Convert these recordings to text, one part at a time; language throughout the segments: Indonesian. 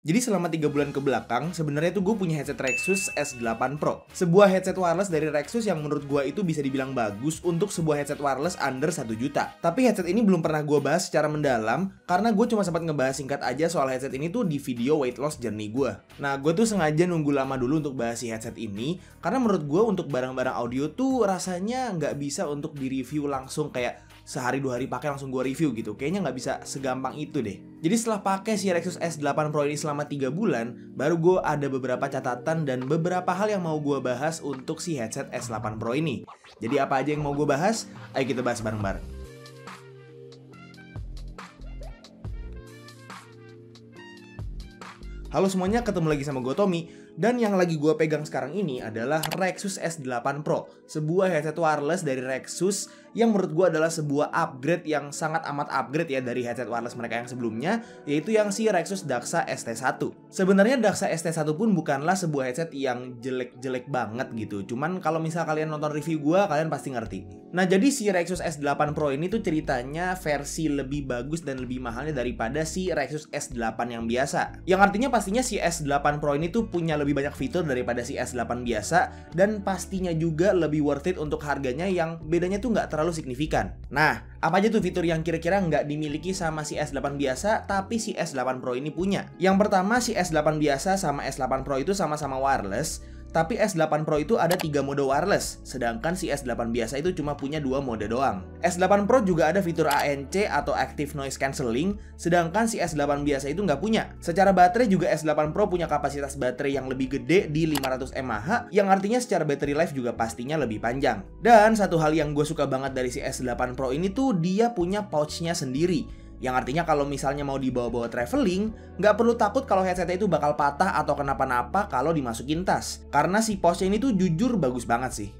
Jadi selama 3 bulan ke belakang, sebenarnya tuh gue punya headset Rexus S8 Pro. Sebuah headset wireless dari Rexus yang menurut gue itu bisa dibilang bagus untuk sebuah headset wireless under 1 juta. Tapi headset ini belum pernah gue bahas secara mendalam, karena gue cuma sempat ngebahas singkat aja soal headset ini tuh di video weight loss journey gue. Nah, gue tuh sengaja nunggu lama dulu untuk bahas si headset ini, karena menurut gue untuk barang-barang audio tuh rasanya nggak bisa untuk di-review langsung kayak sehari 2 hari pakai langsung gue review gitu. Kayaknya nggak bisa segampang itu deh. Jadi setelah pakai si Rexus S8 Pro ini selama 3 bulan, baru gue ada beberapa catatan dan beberapa hal yang mau gue bahas untuk si headset S8 Pro ini. Jadi apa aja yang mau gue bahas? Ayo kita bahas bareng-bareng. Halo semuanya, ketemu lagi sama gue Tommy. Dan yang lagi gue pegang sekarang ini adalah Rexus S8 Pro, sebuah headset wireless dari Rexus yang menurut gue adalah sebuah upgrade yang sangat amat upgrade ya dari headset wireless mereka yang sebelumnya, yaitu yang si Rexus Daxa ST1. Sebenarnya Daxa ST1 pun bukanlah sebuah headset yang jelek-jelek banget gitu, cuman kalau misal kalian nonton review gue, kalian pasti ngerti. Nah, jadi si Rexus S8 Pro ini tuh ceritanya versi lebih bagus dan lebih mahalnya daripada si Rexus S8 yang biasa. Yang artinya pastinya si S8 Pro ini tuh punya lebih banyak fitur daripada si S8 biasa, dan pastinya juga lebih worth it untuk harganya yang bedanya tuh nggak terlalu signifikan. Nah, apa aja tuh fitur yang kira-kira nggak dimiliki sama si S8 biasa tapi si S8 Pro ini punya? Yang pertama, si S8 biasa sama S8 Pro itu sama-sama wireless, tapi S8 Pro itu ada 3 mode wireless, sedangkan si S8 biasa itu cuma punya 2 mode doang. S8 Pro juga ada fitur ANC atau Active Noise Cancelling, sedangkan si S8 biasa itu nggak punya. Secara baterai juga S8 Pro punya kapasitas baterai yang lebih gede di 500 mAh, yang artinya secara battery life juga pastinya lebih panjang. Dan satu hal yang gue suka banget dari si S8 Pro ini tuh dia punya pouchnya sendiri. Yang artinya kalau misalnya mau dibawa-bawa traveling, nggak perlu takut kalau headsetnya itu bakal patah atau kenapa-napa kalau dimasukin tas. Karena si pouchnya ini tuh jujur bagus banget sih.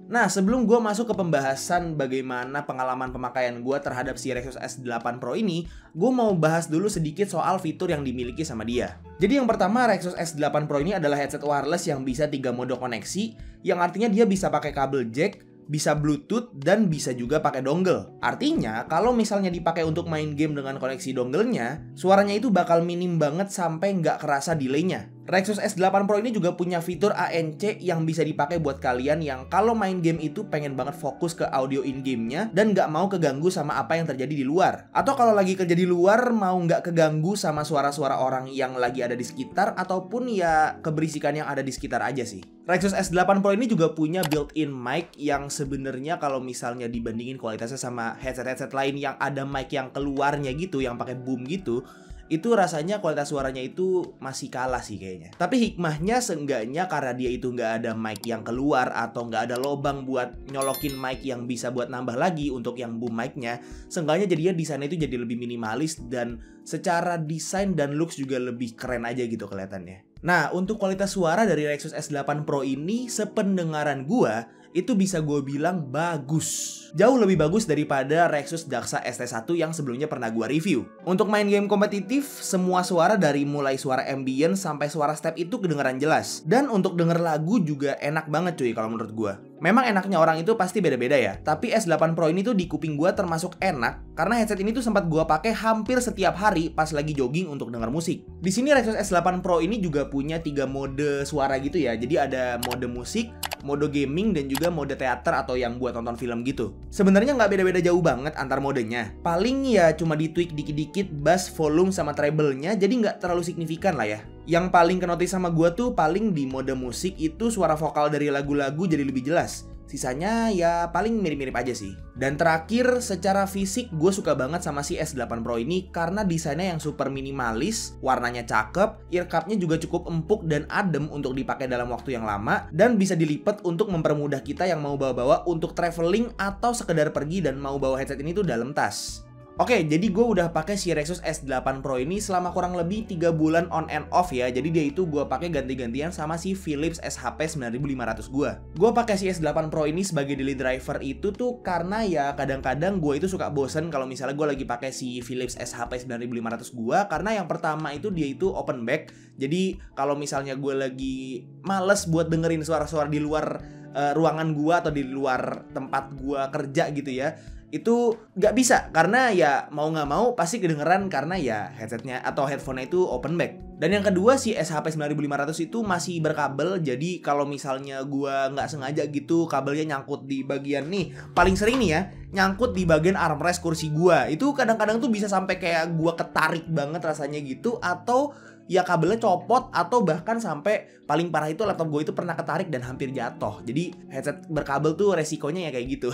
Nah, sebelum gue masuk ke pembahasan bagaimana pengalaman pemakaian gue terhadap si Rexus S8 Pro ini, gue mau bahas dulu sedikit soal fitur yang dimiliki sama dia. Jadi yang pertama, Rexus S8 Pro ini adalah headset wireless yang bisa 3 mode koneksi, yang artinya dia bisa pakai kabel jack, bisa Bluetooth, dan bisa juga pakai dongle. Artinya, kalau misalnya dipakai untuk main game dengan koneksi dongle-nya, suaranya itu bakal minim banget sampai nggak kerasa delay-nya. Rexus S8 Pro ini juga punya fitur ANC yang bisa dipakai buat kalian yang kalau main game itu pengen banget fokus ke audio in-game-nya dan nggak mau keganggu sama apa yang terjadi di luar. Atau kalau lagi kerja di luar mau nggak keganggu sama suara-suara orang yang lagi ada di sekitar ataupun ya keberisikan yang ada di sekitar aja sih. Rexus S8 Pro ini juga punya built-in mic yang sebenarnya kalau misalnya dibandingin kualitasnya sama headset-headset lain yang ada mic yang keluarnya gitu, yang pakai boom gitu, itu rasanya kualitas suaranya itu masih kalah sih kayaknya. Tapi hikmahnya seenggaknya karena dia itu nggak ada mic yang keluar atau nggak ada lobang buat nyolokin mic yang bisa buat nambah lagi untuk yang boom mic-nya, seenggaknya jadinya desainnya itu jadi lebih minimalis dan secara desain dan looks juga lebih keren aja gitu kelihatannya. Nah, untuk kualitas suara dari Rexus S8 Pro ini, sependengaran gua, itu bisa gue bilang bagus. Jauh lebih bagus daripada Rexus Daxa ST1 yang sebelumnya pernah gue review. Untuk main game kompetitif, semua suara dari mulai suara ambient sampai suara step itu kedengaran jelas. Dan untuk denger lagu juga enak banget cuy kalau menurut gue. Memang enaknya orang itu pasti beda-beda ya. Tapi S8 Pro ini tuh di kuping gue termasuk enak karena headset ini tuh sempat gue pakai hampir setiap hari pas lagi jogging untuk denger musik. Di sini Rexus S8 Pro ini juga punya 3 mode suara gitu ya. Jadi ada mode musik, mode gaming, dan juga mode teater atau yang buat nonton film gitu. Sebenarnya nggak beda-beda jauh banget antar modenya. Paling ya cuma ditweak dikit-dikit bass, volume, sama treble-nya, jadi nggak terlalu signifikan lah ya. Yang paling kenotis sama gue tuh paling di mode musik itu suara vokal dari lagu-lagu jadi lebih jelas. Sisanya ya paling mirip-mirip aja sih. Dan terakhir, secara fisik gue suka banget sama si S8 Pro ini karena desainnya yang super minimalis, warnanya cakep, earcupnya juga cukup empuk dan adem untuk dipakai dalam waktu yang lama, dan bisa dilipat untuk mempermudah kita yang mau bawa-bawa untuk traveling atau sekedar pergi dan mau bawa headset ini tuh dalam tas. Oke, jadi gue udah pakai si Rexus S8 Pro ini selama kurang lebih 3 bulan on and off ya. Jadi dia itu gue pakai ganti-gantian sama si Philips SHP 9500 gue. Gue pakai si S8 Pro ini sebagai daily driver itu tuh karena ya kadang-kadang gue itu suka bosen kalau misalnya gue lagi pakai si Philips SHP 9500 gue, karena yang pertama itu dia itu open back. Jadi kalau misalnya gue lagi males buat dengerin suara-suara di luar ruangan gua atau di luar tempat gua kerja gitu ya, itu nggak bisa, karena ya mau nggak mau pasti kedengeran karena ya headsetnya atau headphone-nya itu open back. Dan yang kedua, si SHP 9500 itu masih berkabel, jadi kalau misalnya gua nggak sengaja gitu kabelnya nyangkut di bagian nih, paling sering nih ya, nyangkut di bagian armrest kursi gua, itu kadang-kadang tuh bisa sampai kayak gua ketarik banget rasanya gitu, atau ya kabelnya copot, atau bahkan sampai paling parah itu laptop gue itu pernah ketarik dan hampir jatuh. Jadi headset berkabel tuh resikonya ya kayak gitu.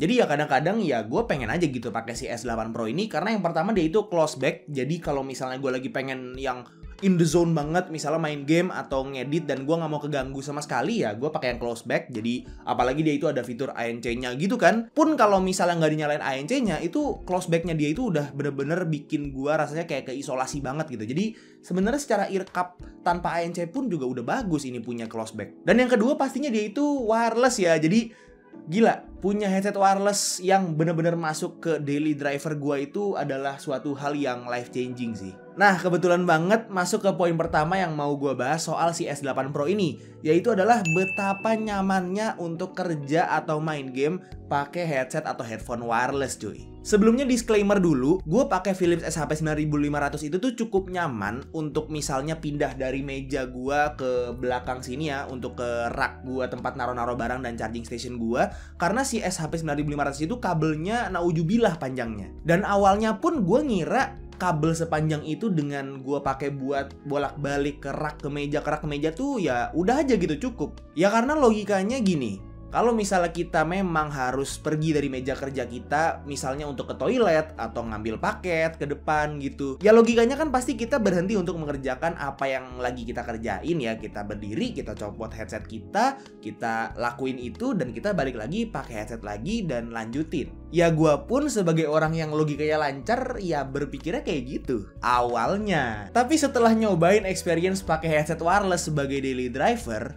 Jadi ya kadang-kadang ya gue pengen aja gitu pakai si S8 Pro ini, karena yang pertama dia itu close back. Jadi kalau misalnya gue lagi pengen yang in the zone banget, misalnya main game atau ngedit dan gue nggak mau keganggu sama sekali, ya gue pakai yang close back. Jadi apalagi dia itu ada fitur ANC-nya gitu kan. Pun kalau misalnya nggak dinyalain ANC-nya, itu close back-nya dia itu udah bener-bener bikin gue rasanya kayak keisolasi banget gitu. Jadi sebenarnya secara earcup tanpa ANC pun juga udah bagus ini punya close back. Dan yang kedua pastinya dia itu wireless ya. Jadi gila, punya headset wireless yang bener-bener masuk ke daily driver gua itu adalah suatu hal yang life changing sih. Nah, kebetulan banget masuk ke poin pertama yang mau gua bahas soal si S8 Pro ini, yaitu adalah betapa nyamannya untuk kerja atau main game pakai headset atau headphone wireless cuy. Sebelumnya disclaimer dulu, gue pakai Philips SHP 9500 itu tuh cukup nyaman untuk misalnya pindah dari meja gue ke belakang sini ya, untuk ke rak gue tempat naro-naro barang dan charging station gue, karena si SHP 9500 itu kabelnya naujubillah panjangnya. Dan awalnya pun gue ngira kabel sepanjang itu dengan gue pakai buat bolak-balik ke rak ke meja tuh ya udah aja gitu cukup. Ya karena logikanya gini, kalau misalnya kita memang harus pergi dari meja kerja kita, misalnya untuk ke toilet atau ngambil paket ke depan gitu, ya logikanya kan pasti kita berhenti untuk mengerjakan apa yang lagi kita kerjain ya. Kita berdiri, kita copot headset kita lakuin itu, dan kita balik lagi pakai headset lagi dan lanjutin. Ya gua pun sebagai orang yang logikanya lancar, ya berpikirnya kayak gitu awalnya. Tapi setelah nyobain experience pakai headset wireless sebagai daily driver,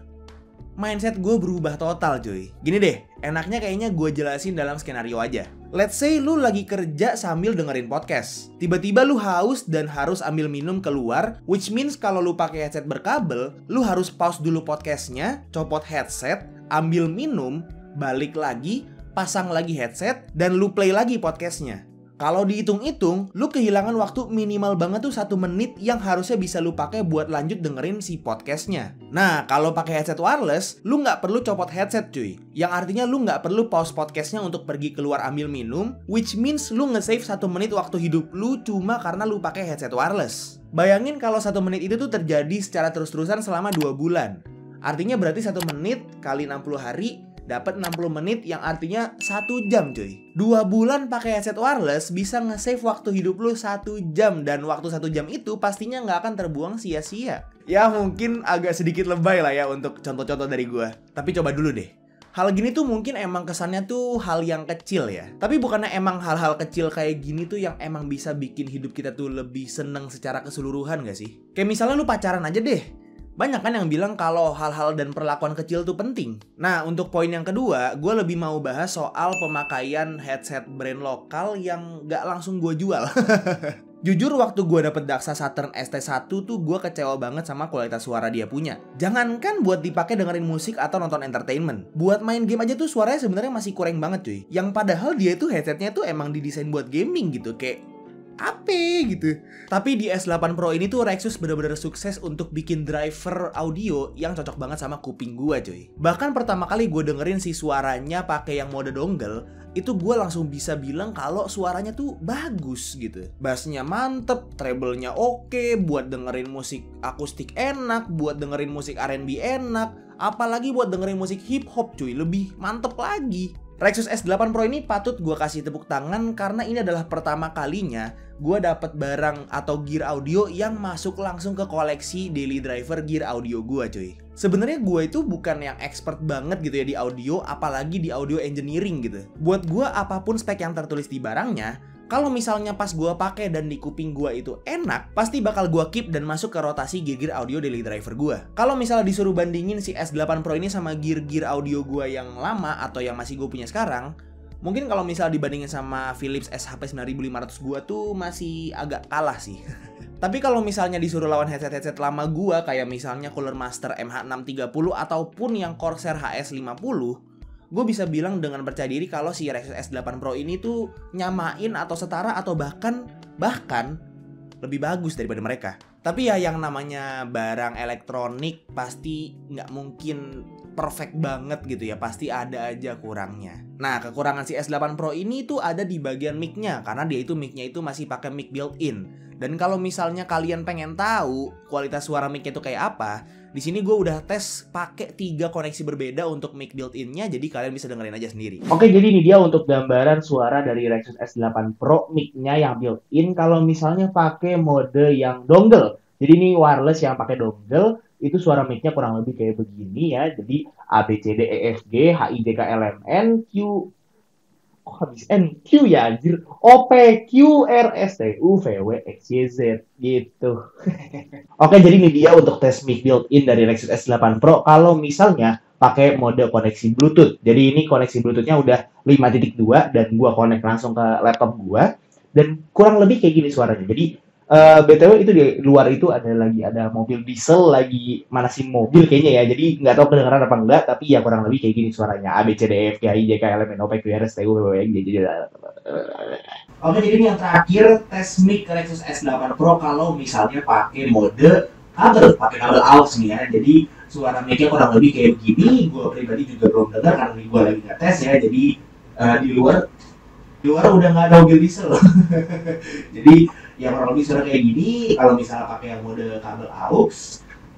mindset gue berubah total cuy. Gini deh, enaknya kayaknya gue jelasin dalam skenario aja. Let's say lu lagi kerja sambil dengerin podcast. Tiba-tiba lu haus dan harus ambil minum keluar, which means kalau lu pakai headset berkabel, lu harus pause dulu podcastnya, copot headset, ambil minum, balik lagi, pasang lagi headset, dan lu play lagi podcastnya. Kalau dihitung-hitung, lu kehilangan waktu minimal banget tuh 1 menit yang harusnya bisa lu pakai buat lanjut dengerin si podcastnya. Nah, kalau pakai headset wireless, lu nggak perlu copot headset cuy. Yang artinya lu nggak perlu pause podcastnya untuk pergi keluar ambil minum, which means lu nge-save 1 menit waktu hidup lu cuma karena lu pakai headset wireless. Bayangin kalau 1 menit itu tuh terjadi secara terus-terusan selama 2 bulan. Artinya berarti 1 menit kali 60 hari dapat 60 menit yang artinya 1 jam cuy. 2 bulan pakai headset wireless bisa nge-save waktu hidup lu 1 jam. Dan waktu 1 jam itu pastinya nggak akan terbuang sia-sia. Ya mungkin agak sedikit lebay lah ya untuk contoh-contoh dari gua, tapi coba dulu deh. Hal gini tuh mungkin emang kesannya tuh hal yang kecil ya. Tapi bukannya emang hal-hal kecil kayak gini tuh yang emang bisa bikin hidup kita tuh lebih seneng secara keseluruhan gak sih? Kayak misalnya lu pacaran aja deh. Banyak kan yang bilang kalau hal-hal dan perlakuan kecil tuh penting. Nah, untuk poin yang kedua, gue lebih mau bahas soal pemakaian headset brand lokal yang gak langsung gue jual. Jujur waktu gue dapet Daxa Saturn ST1 tuh gue kecewa banget sama kualitas suara dia punya. Jangankan buat dipakai dengerin musik atau nonton entertainment, buat main game aja tuh suaranya sebenarnya masih kurang banget cuy. Yang padahal dia tuh headsetnya tuh emang didesain buat gaming gitu, kayak apa gitu. Tapi di S8 Pro ini tuh Rexus bener-bener sukses untuk bikin driver audio yang cocok banget sama kuping gue cuy. Bahkan pertama kali gue dengerin si suaranya pakai yang mode dongle, itu gue langsung bisa bilang kalau suaranya tuh bagus gitu. Bassnya mantep, treble-nya oke, buat dengerin musik akustik enak, buat dengerin musik R&B enak, apalagi buat dengerin musik hip hop cuy, lebih mantep lagi. Rexus S8 Pro ini patut gue kasih tepuk tangan karena ini adalah pertama kalinya gue dapet barang atau gear audio yang masuk langsung ke koleksi daily driver gear audio gue cuy. Sebenarnya gue itu bukan yang expert banget gitu ya di audio, apalagi di audio engineering gitu. Buat gue apapun spek yang tertulis di barangnya, kalau misalnya pas gue pakai dan di kuping gue itu enak, pasti bakal gue keep dan masuk ke rotasi gear audio daily driver gue. Kalau misalnya disuruh bandingin si S8 Pro ini sama gear audio gue yang lama atau yang masih gue punya sekarang, mungkin kalau misalnya dibandingin sama Philips SHP 9500 gue tuh masih agak kalah sih. Tapi kalau misalnya disuruh lawan headset-headset lama gue kayak misalnya Cooler Master MH630 ataupun yang Corsair HS50, gue bisa bilang dengan percaya diri kalau si Rexus S8 Pro ini tuh nyamain atau setara atau bahkan lebih bagus daripada mereka. Tapi ya yang namanya barang elektronik pasti nggak mungkin perfect banget gitu ya, pasti ada aja kurangnya. Nah, kekurangan si S8 Pro ini tuh ada di bagian mic-nya, karena dia itu mic-nya itu masih pakai mic built-in. Dan kalau misalnya kalian pengen tahu kualitas suara mic-nya itu kayak apa, di sini gue udah tes pakai 3 koneksi berbeda untuk mic built-in-nya, jadi kalian bisa dengerin aja sendiri. Oke, jadi ini dia untuk gambaran suara dari Rexus S8 Pro mic-nya yang built-in kalau misalnya pakai mode yang dongle. Jadi ini wireless yang pakai dongle, itu suara mic-nya kurang lebih kayak begini ya. Jadi A, B, C, D, E, F, G, H, I, J, K, L, M, N, Q, kok habis N, Q ya anjir. O, P, Q, R, S, T, U, V, W, X, Y, Z gitu. Oke, jadi ini dia untuk tes mic built-in dari Rexus S8 Pro kalau misalnya pakai mode koneksi Bluetooth. Jadi ini koneksi Bluetooth-nya udah 5.2 dan gua connect langsung ke laptop gua dan kurang lebih kayak gini suaranya. Jadi BTW itu di luar itu ada mobil diesel lagi manasin mobil kayaknya ya. Jadi nggak tahu kedengeran apa enggak, tapi ya kurang lebih kayak gini suaranya. A, B, C, D, E, F, G, H, I, J, K, L, M, N, O, P, Q, R, S, T, U, V, W, X, Y, Z. Oke, jadi ini yang terakhir tes mic Rexus S8 Pro kalau misalnya pakai mode pakai kabel aux nih ya. Jadi suara mic-nya kurang lebih kayak begini. Gue pribadi juga belum dengar karena gue lagi ngetes ya. Jadi di luar udah nggak ada mobil diesel. Jadi yang kurang lebih suara kayak gini. Kalau misalnya pakai yang mode kabel aux,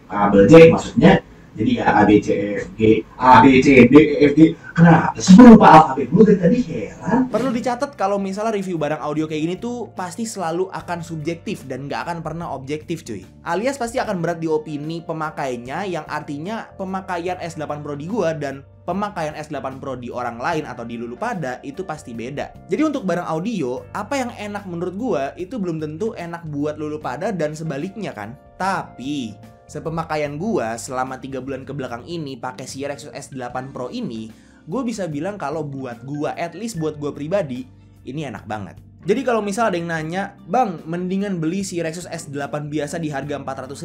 kabel jack maksudnya. Jadi ya A, B, C, E, F, G, A, B, C, D, E, F, G. Kenapa sih gue lupa alfabet dulu dari tadi, heran. Perlu dicatat kalau misalnya review barang audio kayak gini tuh pasti selalu akan subjektif dan nggak akan pernah objektif cuy. Alias pasti akan berat di opini pemakainya, yang artinya pemakaian S8 Pro di gua dan pemakaian S8 Pro di orang lain atau di Lulu Pada itu pasti beda. Jadi untuk barang audio, apa yang enak menurut gua itu belum tentu enak buat Lulu Pada dan sebaliknya kan. Tapi sepemakaian gua selama 3 bulan ke belakang ini pakai si Rexus S8 Pro ini, gue bisa bilang kalau buat gue, at least buat gue pribadi, ini enak banget. Jadi kalau misal ada yang nanya, Bang, mendingan beli si Rexus S8 biasa di harga 400.000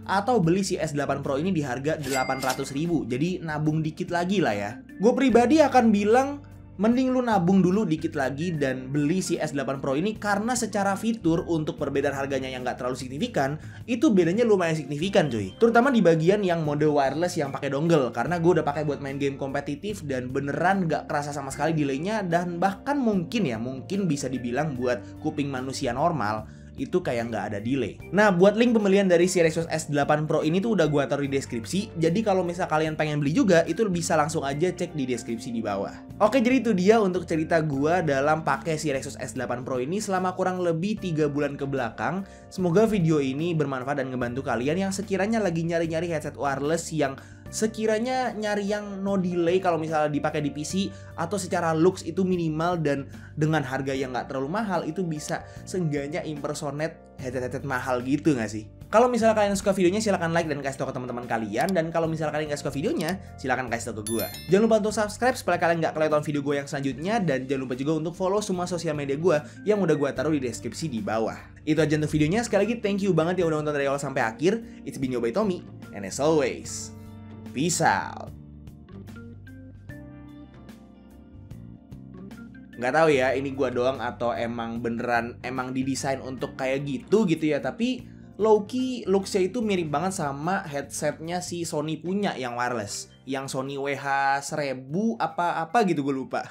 atau beli si S8 Pro ini di harga 800.000, jadi nabung dikit lagi lah ya. Gue pribadi akan bilang, mending lu nabung dulu dikit lagi dan beli si S8 Pro ini karena secara fitur untuk perbedaan harganya yang nggak terlalu signifikan, itu bedanya lumayan signifikan cuy. Terutama di bagian yang mode wireless yang pakai dongle, karena gue udah pakai buat main game kompetitif dan beneran nggak kerasa sama sekali delaynya, dan bahkan mungkin bisa dibilang buat kuping manusia normal itu kayak nggak ada delay. Nah, buat link pembelian dari si Rexus S8 Pro ini tuh udah gua taruh di deskripsi. Jadi kalau misal kalian pengen beli juga, itu bisa langsung aja cek di deskripsi di bawah. Oke, jadi itu dia untuk cerita gua dalam pakai si Rexus S8 Pro ini selama kurang lebih 3 bulan ke belakang. Semoga video ini bermanfaat dan ngebantu kalian yang sekiranya lagi nyari-nyari headset wireless yang sekiranya nyari yang no delay kalau misalnya dipakai di PC, atau secara looks itu minimal dan dengan harga yang nggak terlalu mahal, itu bisa seenggaknya impersonate headset mahal gitu nggak sih? Kalau misalnya kalian suka videonya, silahkan like dan kasih tau ke teman-teman kalian. Dan kalau misalnya kalian nggak suka videonya, silahkan kasih tau ke gue. Jangan lupa untuk subscribe supaya kalian nggak kelewatan video gue yang selanjutnya. Dan jangan lupa juga untuk follow semua sosial media gue yang udah gue taruh di deskripsi di bawah. Itu aja untuk videonya. Sekali lagi thank you banget yang udah nonton dari awal sampai akhir. It's been your boy Tommy, and as always, peace out. Nggak tahu ya, ini gua doang atau emang beneran didesain untuk kayak gitu ya. Tapi low-key looks-nya itu mirip banget sama headsetnya si Sony punya yang wireless, yang Sony WH-1000 apa gitu gue lupa.